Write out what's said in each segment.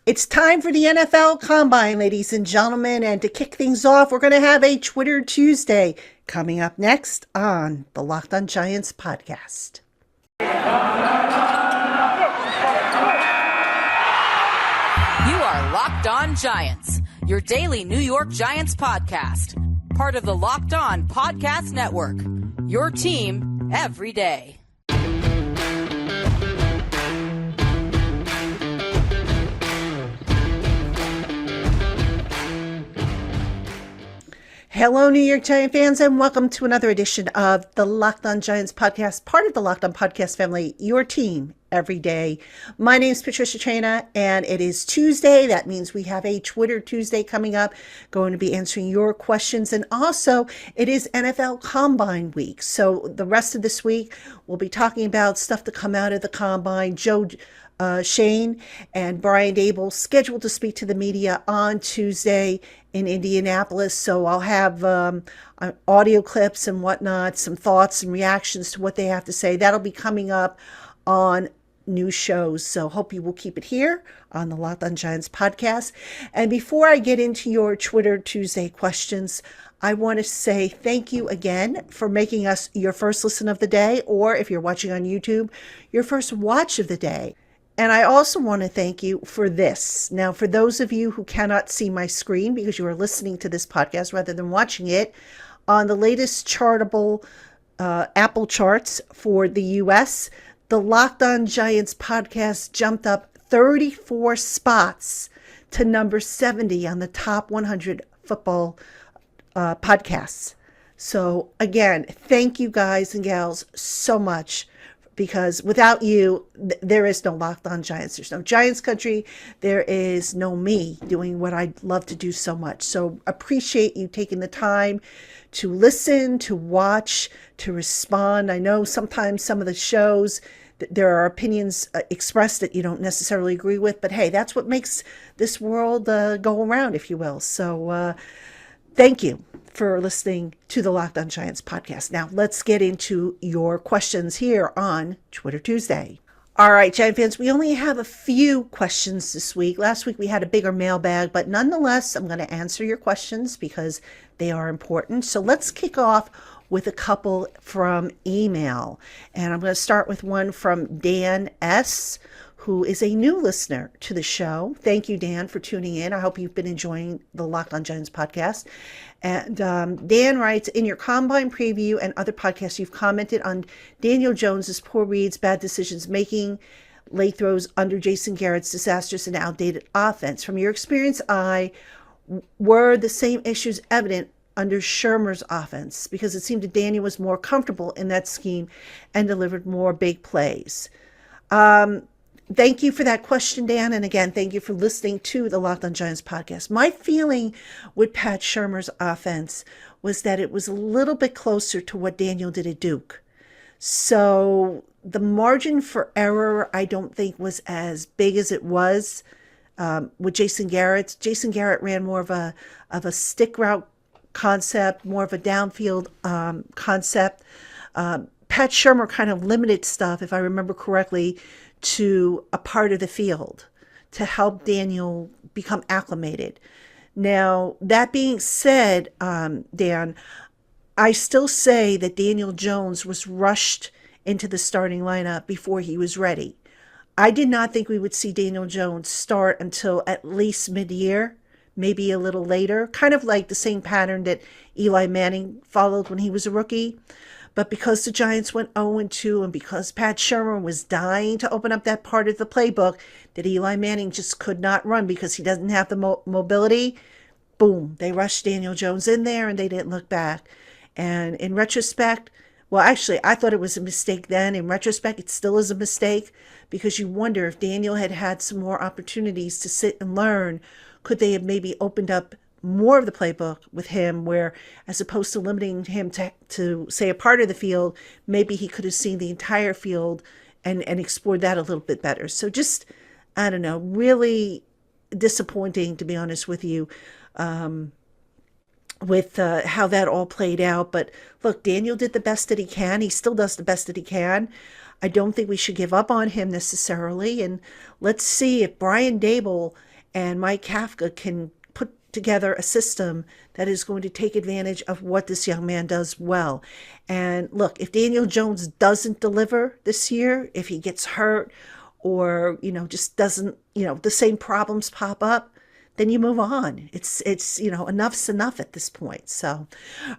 It's time for the NFL Combine, ladies and gentlemen, and to kick things off, we're going to have a Twitter Tuesday coming up next on the Locked On Giants podcast. You are Locked On Giants, your daily New York Giants podcast, part of the Locked On Podcast Network, your team every day. Hello, New York Giant fans, and welcome to another edition of the Locked On Giants podcast, part of the Locked On Podcast family, your team every day. My name is Patricia Traina, and it is Tuesday. That means we have a Twitter Tuesday coming up, going to be answering your questions. And also, it is NFL Combine week. So the rest of this week, we'll be talking about stuff to come out of the Combine. Shane and Brian Dable scheduled to speak to the media on Tuesday in Indianapolis. So I'll have audio clips and whatnot, some thoughts and reactions to what they have to say. That'll be coming up on new shows. So hope you will keep it here on the Locked On Giants podcast. And before I get into your Twitter Tuesday questions, I want to say thank you again for making us your first listen of the day, or if you're watching on YouTube, your first watch of the day. And I also want to thank you for this. Now, for those of you who cannot see my screen because you are listening to this podcast rather than watching it, on the latest chartable Apple charts for the U.S., the Locked On Giants podcast jumped up 34 spots to number 70 on the top 100 football podcasts. So again, thank you guys and gals so much. Because without you, there is no Locked On Giants. There's no Giants country. There is no me doing what I love to do so much. So appreciate you taking the time to listen, to watch, to respond. I know sometimes some of the shows, there are opinions expressed that you don't necessarily agree with. But hey, that's what makes this world go around, if you will. So thank you for listening to the Locked On Giants podcast. Now, let's get into your questions here on Twitter Tuesday. All right, Giant fans, we only have a few questions this week. Last week we had a bigger mailbag, but nonetheless, I'm going to answer your questions because they are important. So let's kick off with a couple from email. And I'm going to start with one from Dan S., who is a new listener to the show. Thank you, Dan, for tuning in. I hope you've been enjoying the Locked On Giants podcast. And Dan writes, in your Combine preview and other podcasts, you've commented on Daniel Jones's poor reads, bad decisions making, late throws under Jason Garrett's disastrous and outdated offense. From your experience, were the same issues evident under Shurmur's offense? Because it seemed that Daniel was more comfortable in that scheme and delivered more big plays. Thank you for that question, Dan. And again, thank you for listening to the Locked On Giants podcast. My feeling with Pat Shurmur's offense was that it was a little bit closer to what Daniel did at Duke. So the margin for error, I don't think was as big as it was with Jason Garrett. Jason Garrett ran more of a stick route concept, more of a downfield concept. Pat Shurmur kind of limited stuff, if I remember correctly, to a part of the field to help Daniel become acclimated. Now, that being said, Dan, I still say that Daniel Jones was rushed into the starting lineup before he was ready. I did not think we would see Daniel Jones start until at least mid-year, maybe a little later, kind of like the same pattern that Eli Manning followed when he was a rookie. But because the Giants went 0-2 and because Pat Shurmur was dying to open up that part of the playbook that Eli Manning just could not run because he doesn't have the mobility, boom, they rushed Daniel Jones in there and they didn't look back. And in retrospect, well, actually, I thought it was a mistake then. In retrospect, it still is a mistake because you wonder if Daniel had had some more opportunities to sit and learn, could they have maybe opened up more of the playbook with him, where as opposed to limiting him to say a part of the field, maybe he could have seen the entire field and explored that a little bit better. So just, I don't know, really disappointing, to be honest with you, with how that all played out. But look, Daniel did the best that he can. He still does the best that he can. I don't think we should give up on him necessarily. And let's see if Brian Dable And Mike Kafka can put together a system that is going to take advantage of what this young man does well. And look, if Daniel Jones doesn't deliver this year, if he gets hurt or, just doesn't, the same problems pop up, then you move on. It's enough's enough at this point. So,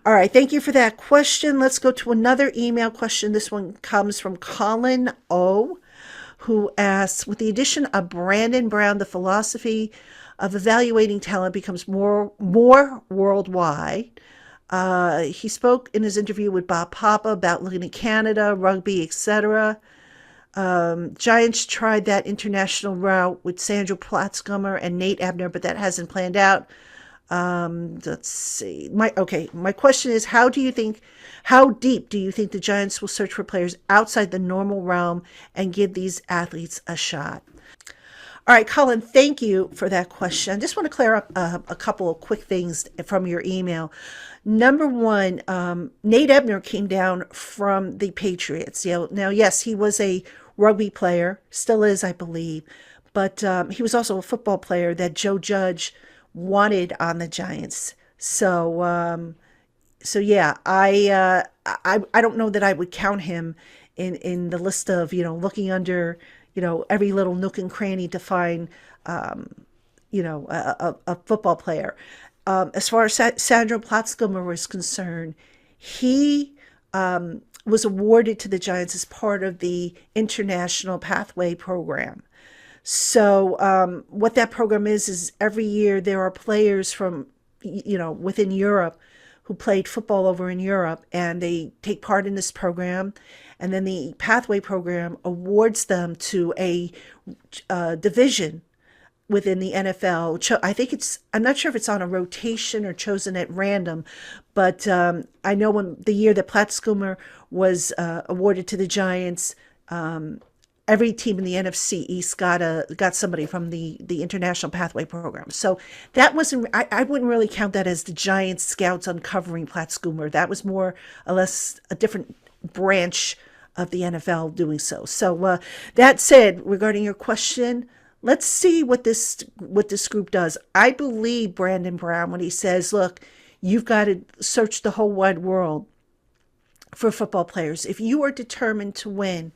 all right, thank you for that question. Let's go to another email question. This one comes from Colin O, who asks, with the addition of Brandon Brown, the philosophy of evaluating talent becomes more worldwide. He spoke in his interview with Bob Papa about looking at Canada, rugby, etc. Giants tried that international route with Sandra Platskummer and Nate Ebner, but that hasn't planned out. Let's see. My question is, how deep do you think the Giants will search for players outside the normal realm and give these athletes a shot? All right, Colin, thank you for that question. I just want to clear up a couple of quick things from your email. Number one, Nate Ebner came down from the Patriots. Now, yes, he was a rugby player, still is, I believe, but he was also a football player that Joe Judge wanted on the Giants. So yeah, I don't know that I would count him in the list of looking under every little nook and cranny to find a football player. As far as Sandra Platskummer was concerned, he was awarded to the Giants as part of the International Pathway Program. So what that program is every year there are players from, within Europe who played football over in Europe, and they take part in this program. And then the Pathway Program awards them to a division within the NFL. I'm not sure if it's on a rotation or chosen at random, but I know when the year that Platskummer was awarded to the Giants, every team in the NFC East got somebody from the International Pathway Program. So that wasn't, I wouldn't really count that as the Giants scouts uncovering Platskummer. That was more or less a different branch of the NFL doing so. So that said, regarding your question, let's see what this group does. I believe Brandon Brown when he says, look, you've got to search the whole wide world for football players. If you are determined to win,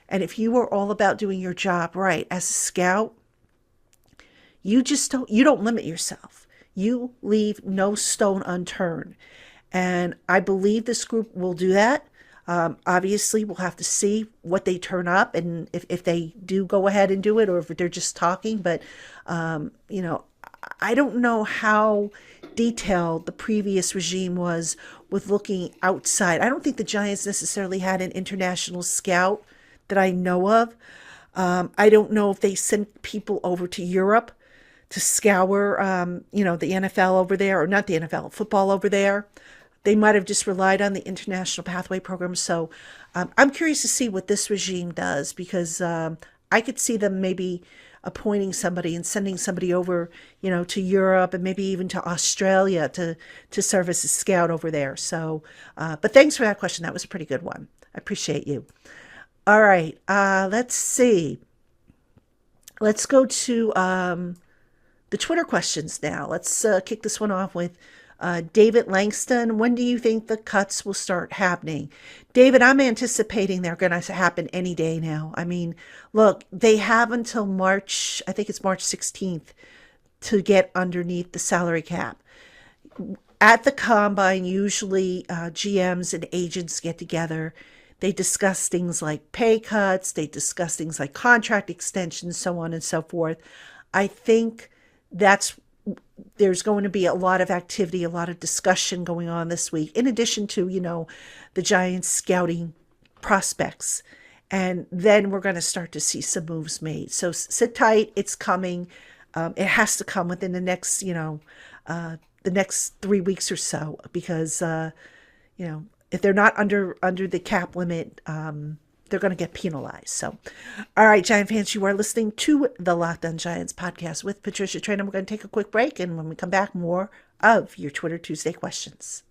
and if you are all about doing your job right as a scout, you don't limit yourself. You leave no stone unturned. And I believe this group will do that. Obviously, we'll have to see what they turn up and if they do go ahead and do it or if they're just talking. But, I don't know how detailed the previous regime was with looking outside. I don't think the Giants necessarily had an international scout that I know of. I don't know if they sent people over to Europe to scour, the NFL over there, or not the NFL, football over there. They might have just relied on the International Pathway Program. So I'm curious to see what this regime does, because I could see them maybe appointing somebody and sending somebody over, to Europe and maybe even to Australia to serve as a scout over there. So, but thanks for that question. That was a pretty good one. I appreciate you. All right. Let's see. Let's go to the Twitter questions now. Let's kick this one off with David Langston. When do you think the cuts will start happening? David, I'm anticipating they're going to happen any day now. I mean, look, they have until March, I think it's March 16th, to get underneath the salary cap. At the combine, usually GMs and agents get together. They discuss things like pay cuts. They discuss things like contract extensions, so on and so forth. I think there's going to be a lot of activity, a lot of discussion going on this week, in addition to, the Giants scouting prospects. And then we're going to start to see some moves made. So sit tight. It's coming. It has to come within the next, the next 3 weeks or so, because, if they're not under the cap limit, they're going to get penalized. So, all right, Giant fans, you are listening to the Locked On Giants podcast with Patricia Traynor. We're going to take a quick break, and when we come back, more of your Twitter Tuesday questions.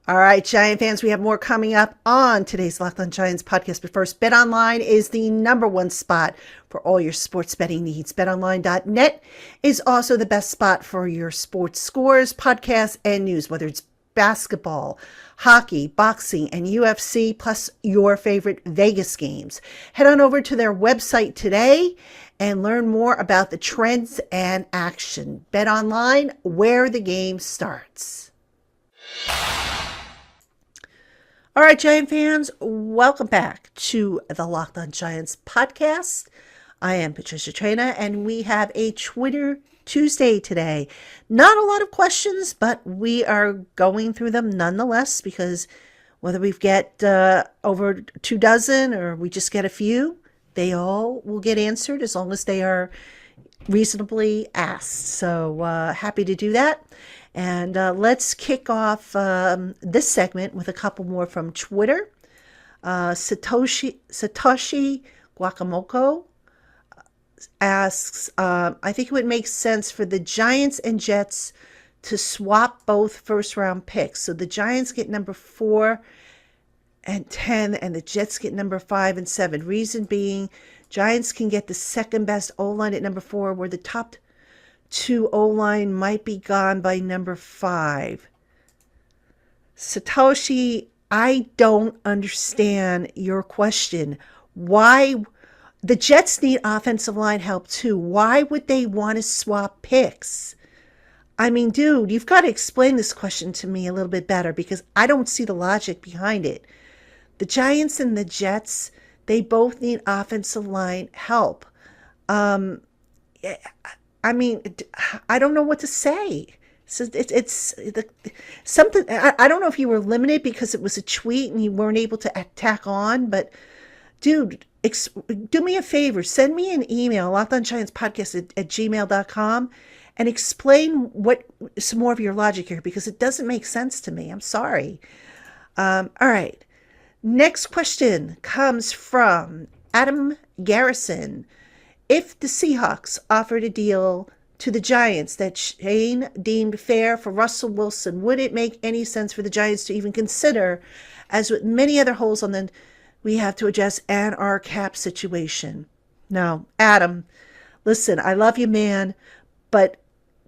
All right, Giant fans, we have more coming up on today's Locked On Giants podcast. But first, BetOnline is the #1 spot for all your sports betting needs. BetOnline.net is also the best spot for your sports scores, podcasts, and news, whether it's basketball, hockey, boxing, and UFC, plus your favorite Vegas games. Head on over to their website today and learn more about the trends and action. BetOnline, where the game starts. All right, Giant fans, welcome back to the Locked On Giants podcast. I am Patricia Traina, and we have a Twitter Tuesday today. Not a lot of questions, but we are going through them nonetheless, because whether we get over 24 or we just get a few, they all will get answered as long as they are reasonably asked. So happy to do that. And let's kick off this segment with a couple more from Twitter. Satoshi Guacamoko asks, I think it would make sense for the Giants and Jets to swap both first-round picks. So the Giants get number 4 and 10, and the Jets get number 5 and 7. Reason being, Giants can get the second best O-line at number 4, where the top 2 O-line might be gone by number 5. Satoshi, I don't understand your question. Why? The Jets need offensive line help too. Why would they want to swap picks? I mean, dude, you've got to explain this question to me a little bit better, because I don't see the logic behind it. The Giants and the Jets, they both need offensive line help. I mean, I don't know what to say. So it's something. I don't know if you were limited because it was a tweet and you weren't able to tack on, but dude, do me a favor. Send me an email, lockedongiantspodcast@gmail.com, and explain some more of your logic here, because it doesn't make sense to me. I'm sorry. All right. Next question comes from Adam Garrison. If the Seahawks offered a deal to the Giants that Shane deemed fair for Russell Wilson, would it make any sense for the Giants to even consider, as with many other holes we have to address, and our cap situation? No, Adam, listen, I love you, man, but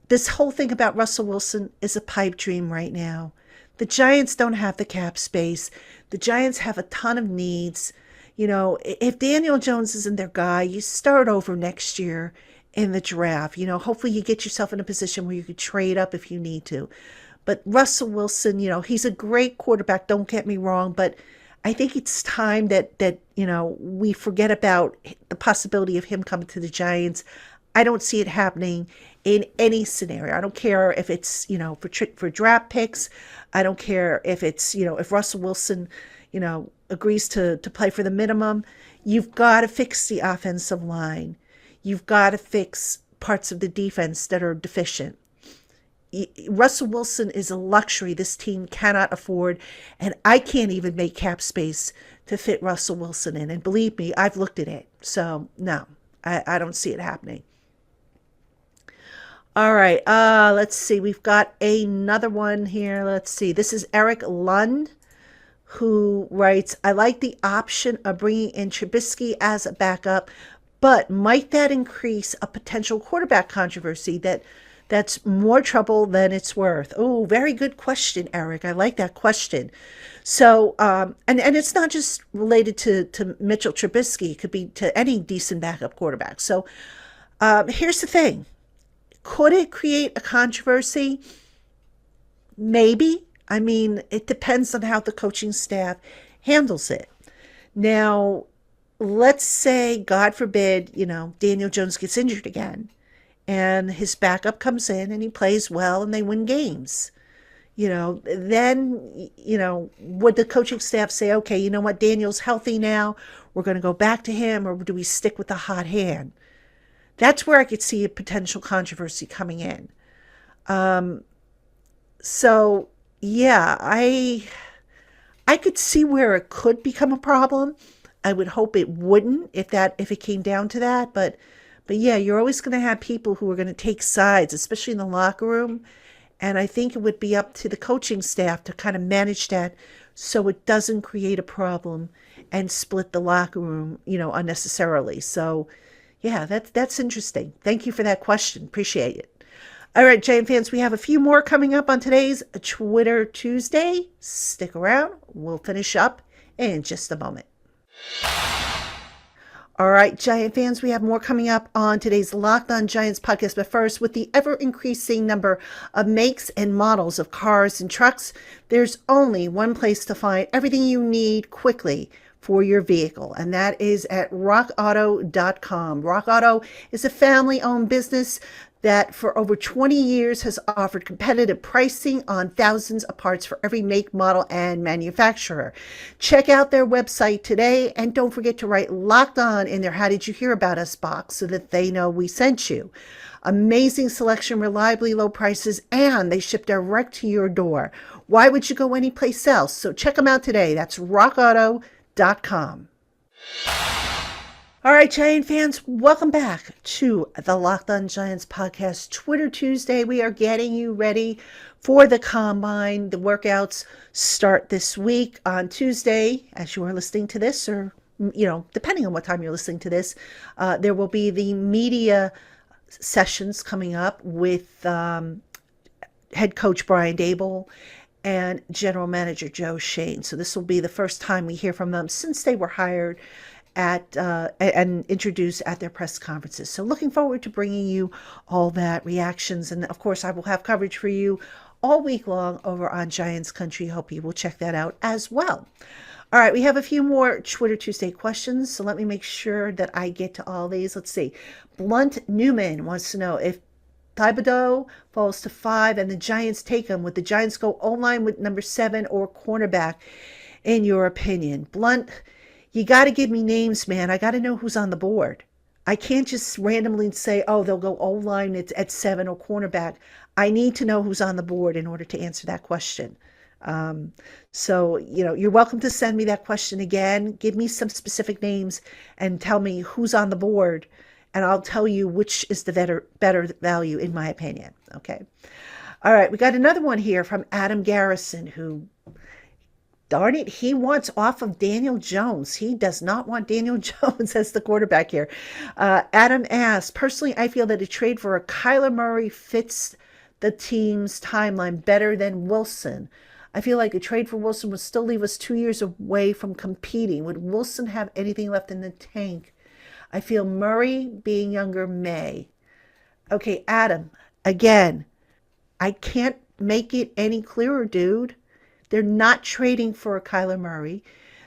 this whole thing about Russell Wilson is a pipe dream right now. The Giants don't have the cap space. The Giants have a ton of needs. You know, if Daniel Jones isn't their guy, you start over next year in the draft. You know, hopefully you get yourself in a position where you could trade up if you need to. But Russell Wilson, you know, he's a great quarterback, don't get me wrong, but I think it's time that you know, we forget about the possibility of him coming to the Giants. I don't see it happening in any scenario. I don't care if it's, you know, for draft picks. I don't care if it's, you know, if Russell Wilson, you know, agrees to play for the minimum. You've got to fix the offensive line. You've got to fix parts of the defense that are deficient. Russell Wilson is a luxury this team cannot afford, and I can't even make cap space to fit Russell Wilson in. And believe me, I've looked at it. So, no, I don't see it happening. All right, let's see. We've got another one here. Let's see. This is Eric Lund, who writes, I like the option of bringing in Trubisky as a backup, but might that increase a potential quarterback controversy that's more trouble than it's worth? Oh, very good question, Eric. I like that question. So, and it's not just related to Mitchell Trubisky. It could be to any decent backup quarterback. So here's the thing. Could it create a controversy? Maybe. I mean, it depends on how the coaching staff handles it. Now, let's say, God forbid, you know, Daniel Jones gets injured again, and his backup comes in and he plays well and they win games. You know, then, you know, would the coaching staff say, okay, you know what, Daniel's healthy now, we're going to go back to him, or do we stick with the hot hand? That's where I could see a potential controversy coming in. So, yeah, I could see where it could become a problem. I would hope it wouldn't if it came down to that. But yeah, you're always going to have people who are going to take sides, especially in the locker room. And I think it would be up to the coaching staff to kind of manage that so it doesn't create a problem and split the locker room, unnecessarily. So, yeah, that's interesting. Thank you for that question. Appreciate it. All right, Giant fans, we have a few more coming up on today's Twitter Tuesday. Stick around. We'll finish up in just a moment. All right, Giant fans, we have more coming up on today's Locked On Giants podcast. But first, with the ever-increasing number of makes and models of cars and trucks, there's only one place to find everything you need quickly for your vehicle, and that is at rockauto.com. Rock Auto is a family-owned business that for over 20 years has offered competitive pricing on thousands of parts for every make, model, and manufacturer. Check out their website today, and don't forget to write Locked On in their How Did You Hear About Us box so that they know we sent you. Amazing selection, reliably low prices, and they ship direct to your door. Why would you go anyplace else? So check them out today. That's rockauto.com. All right, Giant fans, welcome back to the Locked On Giants podcast. Twitter Tuesday, we are getting you ready for the combine. The workouts start this week on Tuesday, as you are listening to this, or, depending on what time you're listening to this. There will be the media sessions coming up with head coach Brian Daboll and general manager Joe Shane. So this will be the first time we hear from them since they were hired and introduced at their press conferences. So looking forward to bringing you all that reactions. And of course, I will have coverage for you all week long over on Giants Country. Hope you will check that out as well. All right, we have a few more Twitter Tuesday questions. So let me make sure that I get to all these. Let's see. Blunt Newman wants to know if Thibodeau falls to 5 and the Giants take him, would the Giants go O-line with number 7 or cornerback, in your opinion? Blunt, you got to give me names, man. I got to know who's on the board. I can't just randomly say, oh, they'll go O-line at 7 or cornerback. I need to know who's on the board in order to answer that question. So, you're welcome to send me that question again. Give me some specific names and tell me who's on the board, and I'll tell you which is the better value, in my opinion. Okay. All right. We got another one here from Adam Garrison, who, darn it, he wants off of Daniel Jones. He does not want Daniel Jones as the quarterback here. Adam asks, personally, I feel that a trade for a Kyler Murray fits the team's timeline better than Wilson. I feel like a trade for Wilson would still leave us 2 years away from competing. Would Wilson have anything left in the tank? I feel Murray, being younger, may. Okay, Adam, again, I can't make it any clearer, dude. They're not trading for a Kyler Murray.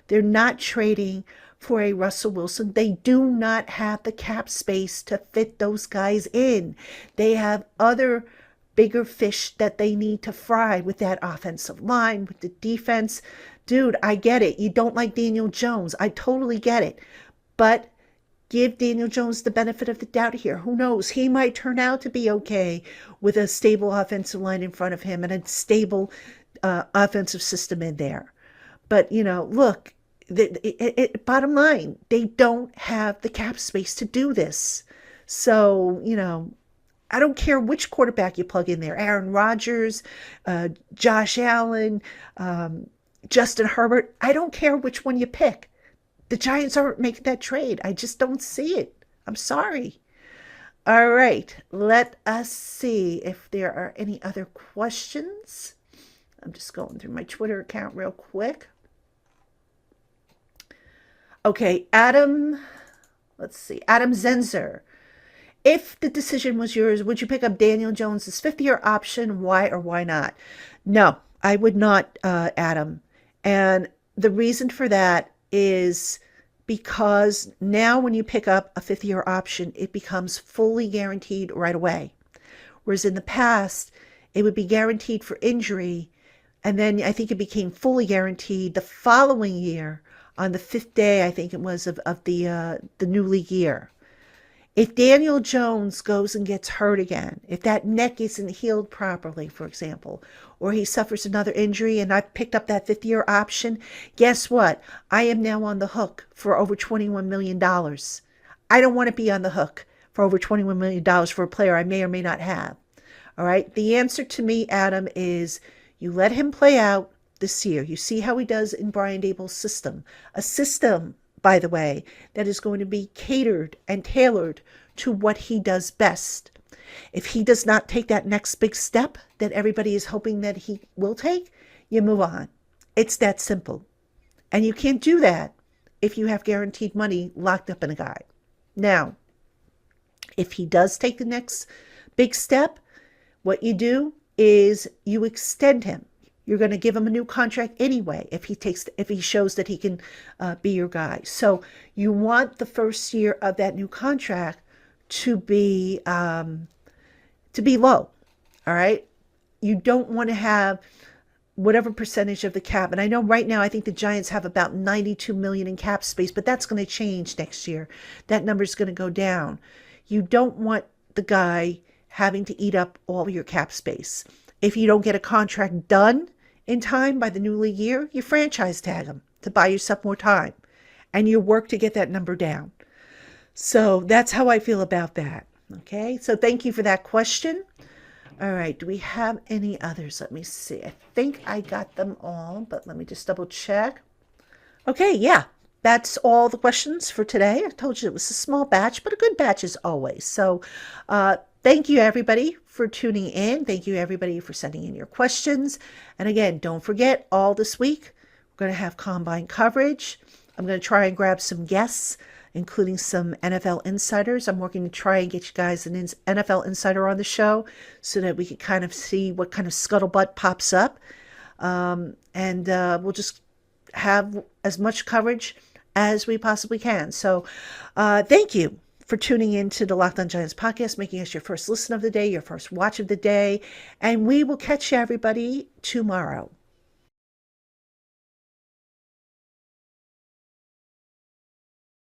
They're not trading for a Russell Wilson. They do not have the cap space to fit those guys in. They have other bigger fish that they need to fry with that offensive line, with the defense. Dude, I get it. You don't like Daniel Jones. I totally get it. But give Daniel Jones the benefit of the doubt here. Who knows? He might turn out to be okay with a stable offensive line in front of him and a stable offensive system in there. But, look, bottom line, they don't have the cap space to do this. So, I don't care which quarterback you plug in there. Aaron Rodgers, Josh Allen, Justin Herbert. I don't care which one you pick. The Giants aren't making that trade. I just don't see it. I'm sorry. All right. Let us see if there are any other questions. I'm just going through my Twitter account real quick. Okay, Adam Zenzer. If the decision was yours, would you pick up Daniel Jones' fifth-year option? Why or why not? No, I would not, Adam. And the reason for that is because now when you pick up a fifth-year option, it becomes fully guaranteed right away. Whereas in the past, it would be guaranteed for injury, and then I think it became fully guaranteed the following year on the 5th day, I think it was, of the new league year. If Daniel Jones goes and gets hurt again, if that neck isn't healed properly, for example, or he suffers another injury and I've picked up that 5th-year option, guess what? I am now on the hook for over $21 million. I don't want to be on the hook for over $21 million for a player I may or may not have. All right. The answer to me, Adam, is you let him play out this year. You see how he does in Brian Dable's system. A system, by the way, that is going to be catered and tailored to what he does best. If he does not take that next big step that everybody is hoping that he will take, you move on. It's that simple. And you can't do that if you have guaranteed money locked up in a guy. Now, if he does take the next big step, what you do is you extend him. You're going to give him a new contract anyway if he shows that he can be your guy. So you want the first year of that new contract to be low. All right. You don't want to have whatever percentage of the cap. And I know right now, I think the Giants have about $92 million in cap space, but that's going to change next year. That number is going to go down. You don't want the guy having to eat up all your cap space. If you don't get a contract done in time by the new league year, you franchise tag him to buy yourself more time, and you work to get that number down. So that's how I feel about that. Okay, so thank you for that question. All right, do we have any others? Let me see. I think I got them all, but let me just double check. Okay, yeah, that's all the questions for today. I told you it was a small batch, but a good batch as always. So thank you, everybody, for tuning in. Thank you, everybody, for sending in your questions. And again, don't forget, all this week, we're going to have Combine coverage. I'm going to try and grab some guests, including some NFL insiders. I'm working to try and get you guys an NFL insider on the show so that we can kind of see what kind of scuttlebutt pops up. And we'll just have as much coverage as we possibly can. So thank you for tuning in to the Locked On Giants podcast, making us your first listen of the day, your first watch of the day. And we will catch you, everybody, tomorrow.